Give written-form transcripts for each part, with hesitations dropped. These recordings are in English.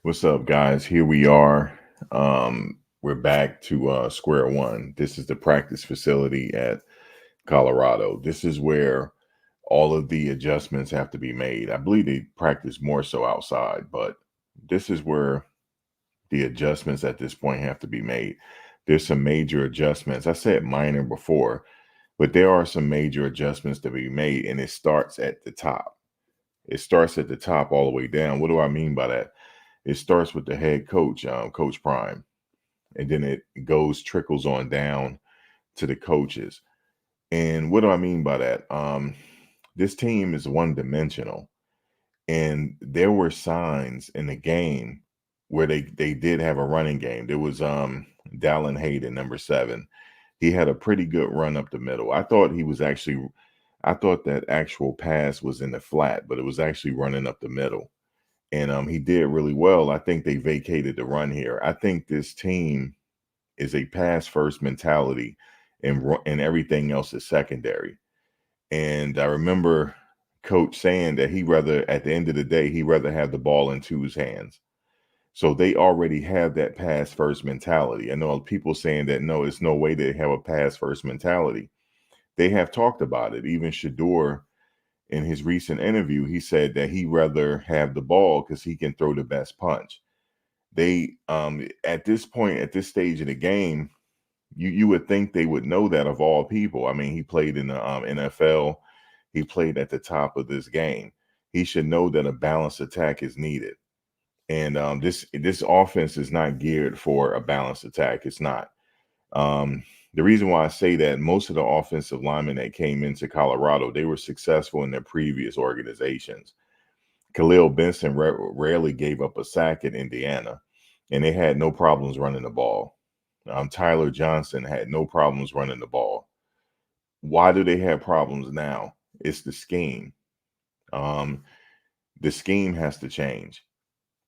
What's up, guys? Here we are. We're back to square one. This is the practice facility at Colorado. This is where all of the adjustments have to be made. I believe they practice more so outside, but this is where the adjustments at this point have to be made. There's some major adjustments. I said minor before, but there are some major adjustments to be made, and it starts at the top. It starts at the top all the way down. What do I mean by that? It starts with the head coach, Coach Prime, and then it goes trickles on down to the coaches. And what do I mean by that? This team is one dimensional, and there were signs in the game where they did have a running game. There was Dallin Hayden, number 7. He had a pretty good run up the middle. I thought that actual pass was in the flat, but it was actually running up the middle. And he did really well. I think they vacated the run here. I think this team is a pass first mentality, and everything else is secondary. And I remember Coach saying that at the end of the day, he'd rather have the ball in Tu's hands. So they already have that pass first mentality. I know people saying that no, it's no way they have a pass first mentality. They have talked about it. Even Shador, in his recent interview, he said that he'd rather have the ball because he can throw the best punch. They at this point, at this stage of the game, you would think they would know that of all people. I mean, he played in the NFL. He played at the top of this game. He should know that a balanced attack is needed. And this offense is not geared for a balanced attack. It's not. The reason why I say that, most of the offensive linemen that came into Colorado, they were successful in their previous organizations. Khalil Benson rarely gave up a sack at Indiana, and they had no problems running the ball. Tyler Johnson had no problems running the ball. Why do they have problems now? It's the scheme. The scheme has to change.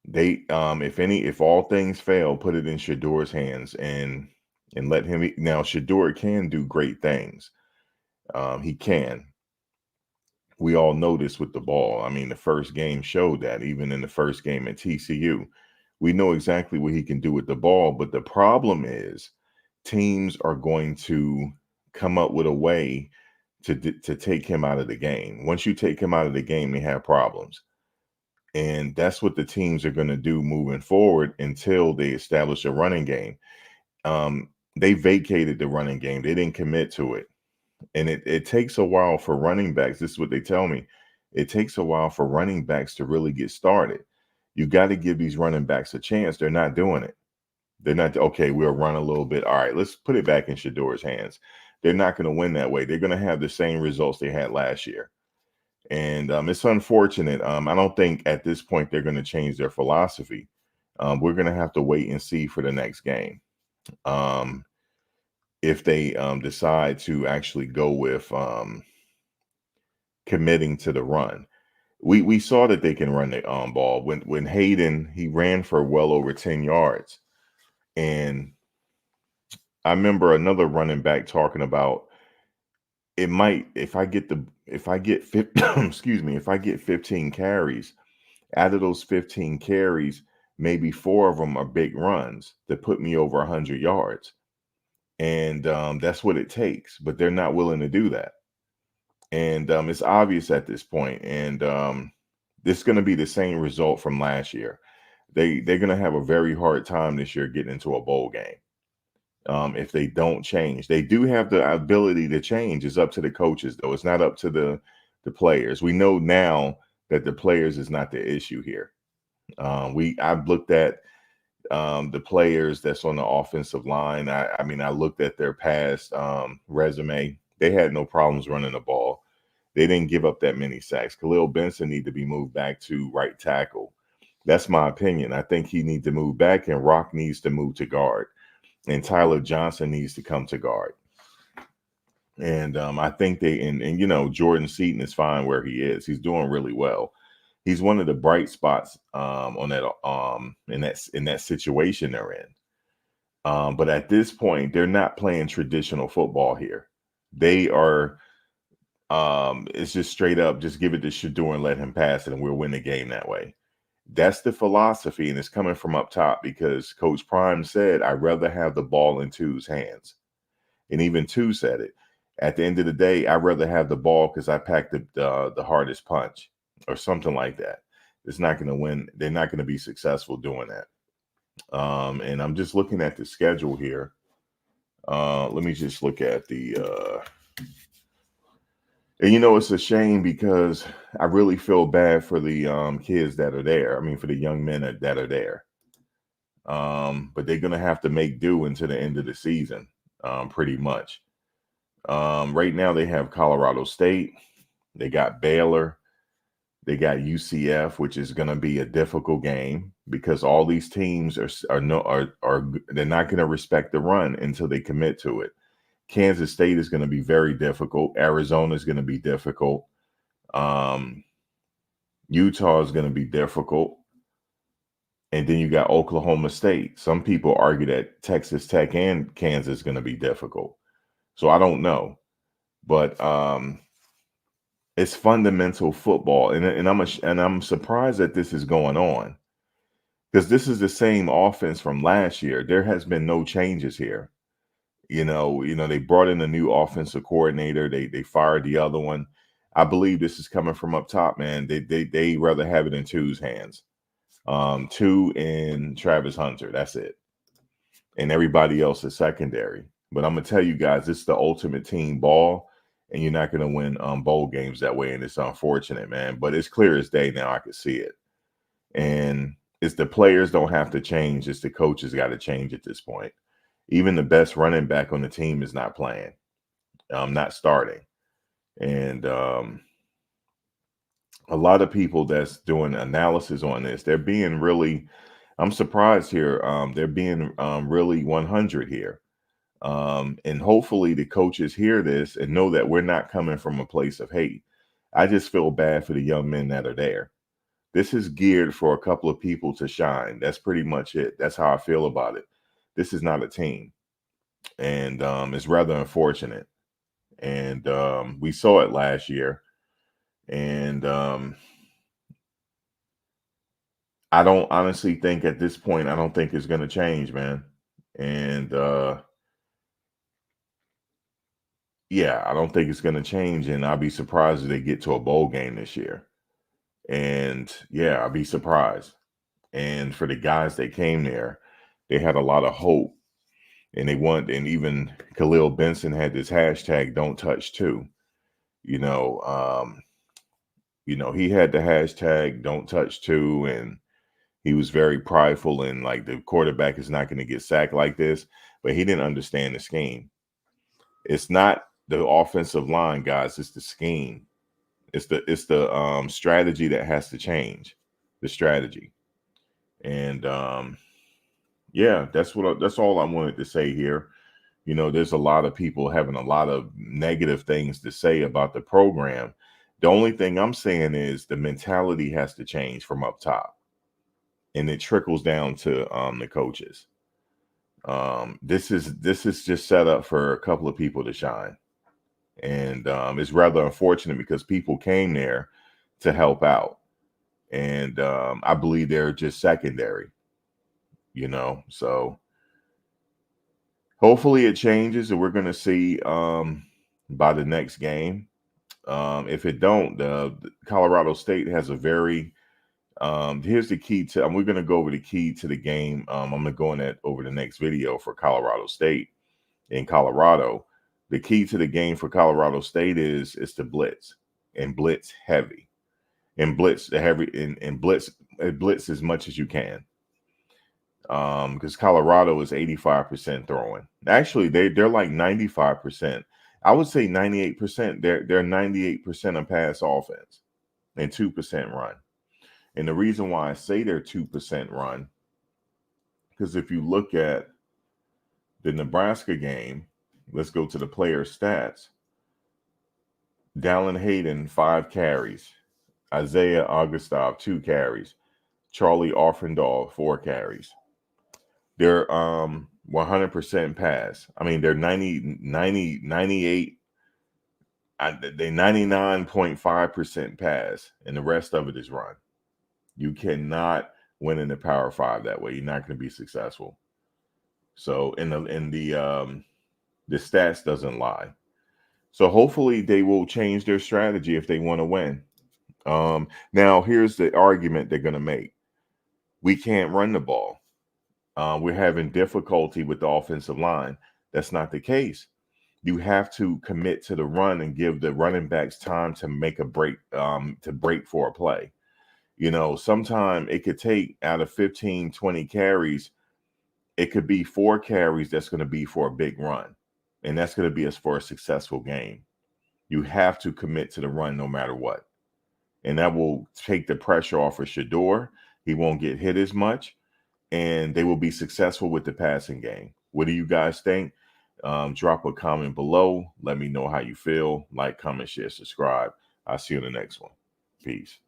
If all things fail, put it in Shador's hands and let him. Now Shador can do great things. He can. We all know this with the ball. I mean, the first game showed that. Even in the first game at TCU, we know exactly what he can do with the ball. But the problem is, teams are going to come up with a way to take him out of the game. Once you take him out of the game, they have problems. And that's what the teams are going to do moving forward until they establish a running game. They vacated the running game. They didn't commit to it. And it takes a while for running backs. This is what they tell me. It takes a while for running backs to really get started. You got to give these running backs a chance. They're not doing it. They're not, okay, we'll run a little bit. All right, let's put it back in Shador's hands. They're not going to win that way. They're going to have the same results they had last year. And it's unfortunate. I don't think at this point they're going to change their philosophy. We're going to have to wait and see for the next game. If they decide to actually go with committing to the run. We saw that they can run the ball. When Hayden, he ran for well over 10 yards. And I remember another running back talking about, it might, if I get 15 carries, out of those 15 carries, maybe 4 of them are big runs that put me over 100 yards. And that's what it takes, but they're not willing to do that. And it's obvious at this point. And this is going to be the same result from last year. They're going to have a very hard time this year getting into a bowl game. If they don't change. They do have the ability to change. It's up to the coaches, though. It's not up to the players. We know now that the players is not the issue here. I've looked at the players that's on the offensive line. I looked at their past resume. They had no problems running the ball. They didn't give up that many sacks. Khalil Benson need to be moved back to right tackle. That's my opinion. I think he needs to move back, and Rock needs to move to guard. And Tyler Johnson needs to come to guard. And I think Jordan Seaton is fine where he is. He's doing really well. He's one of the bright spots on that in that situation they're in. But at this point, they're not playing traditional football here. They are. It's just straight up, just give it to Shador and let him pass it, and we'll win the game that way. That's the philosophy, and it's coming from up top because Coach Prime said, I'd rather have the ball in Two's hands. And even Two said it. At the end of the day, I'd rather have the ball because I packed the hardest punch or something like that. It's not going to win. They're not going to be successful doing that. And I'm just looking at the schedule here. Let me just look at and it's a shame because I really feel bad for the kids that are there. I mean, for the young men that are there. But they're going to have to make do until the end of the season, pretty much. Right now, they have Colorado State. They got Baylor. They got UCF, which is going to be a difficult game because all these teams are they're not going to respect the run until they commit to it. Kansas State is going to be very difficult. Arizona is going to be difficult. Utah is going to be difficult. And then you got Oklahoma State. Some people argue that Texas Tech and Kansas is going to be difficult. So I don't know. But it's fundamental football. And I'm surprised that this is going on because this is the same offense from last year. There has been no changes here. They brought in a new offensive coordinator. They fired the other one. I believe this is coming from up top, man. They rather have it in Two's hands. Two and Travis Hunter. That's it. And everybody else is secondary. But I'm gonna tell you guys, it's the ultimate team ball, and you're not gonna win bowl games that way. And it's unfortunate, man. But it's clear as day now. I can see it. And it's the players don't have to change. It's the coaches got to change at this point. Even the best running back on the team is not playing, not starting. And a lot of people that's doing analysis on this, they're being really, I'm surprised here. They're being really 100 here. And hopefully the coaches hear this and know that we're not coming from a place of hate. I just feel bad for the young men that are there. This is geared for a couple of people to shine. That's pretty much it. That's how I feel about it. This is not a team. And it's rather unfortunate. And we saw it last year. And I don't honestly think at this point, I don't think it's going to change, man. And yeah, I don't think it's going to change. And I'll be surprised if they get to a bowl game this year. And yeah, I'll be surprised. And for the guys that came there, they had a lot of hope. And and even Khalil Benson had this hashtag "Don't Touch Two." You know, he had the hashtag "Don't Touch Two," and he was very prideful and like the quarterback is not going to get sacked like this. But he didn't understand the scheme. It's not the offensive line, guys. It's the scheme. It's the strategy that has to change. The strategy, and yeah, that's all I wanted to say here. There's a lot of people having a lot of negative things to say about the program. The only thing I'm saying is the mentality has to change from up top, and it trickles down to the coaches. This is just set up for a couple of people to shine, and it's rather unfortunate because people came there to help out, and I believe they're just secondary. So hopefully it changes, and we're going to see by the next game. If it don't, the Colorado State has a very here's the key to, and we're going to go over the key to the game. I'm going to go in that over the next video for Colorado State in Colorado. The key to the game for Colorado State is to blitz and blitz heavy and blitz the heavy and blitz as much as you can. Because Colorado is 85% throwing. Actually, they're like 95%. I would say 98%. They're 98% of pass offense and 2% run. And the reason why I say they're 2% run, because if you look at the Nebraska game, let's go to the player stats. Dallin Hayden, 5 carries. Isaiah Augustov, 2 carries. Charlie Offendahl, 4 carries. They're 100% pass. I mean, they're 98. They 99.5% pass, and the rest of it is run. You cannot win in the Power Five that way. You're not going to be successful. So the stats doesn't lie. So hopefully they will change their strategy if they want to win. Now here's the argument they're going to make: we can't run the ball. We're having difficulty with the offensive line. That's not the case. You have to commit to the run and give the running backs time to make a break, to break for a play. You know, sometime it could take out of 15, 20 carries, it could be 4 carries that's going to be for a big run. And that's going to be as for a successful game. You have to commit to the run no matter what. And that will take the pressure off of Shador. He won't get hit as much, and they will be successful with the passing game. What do you guys think? Drop a comment below. Let me know how you feel. Like, comment, share, subscribe. I'll see you in the next one. Peace.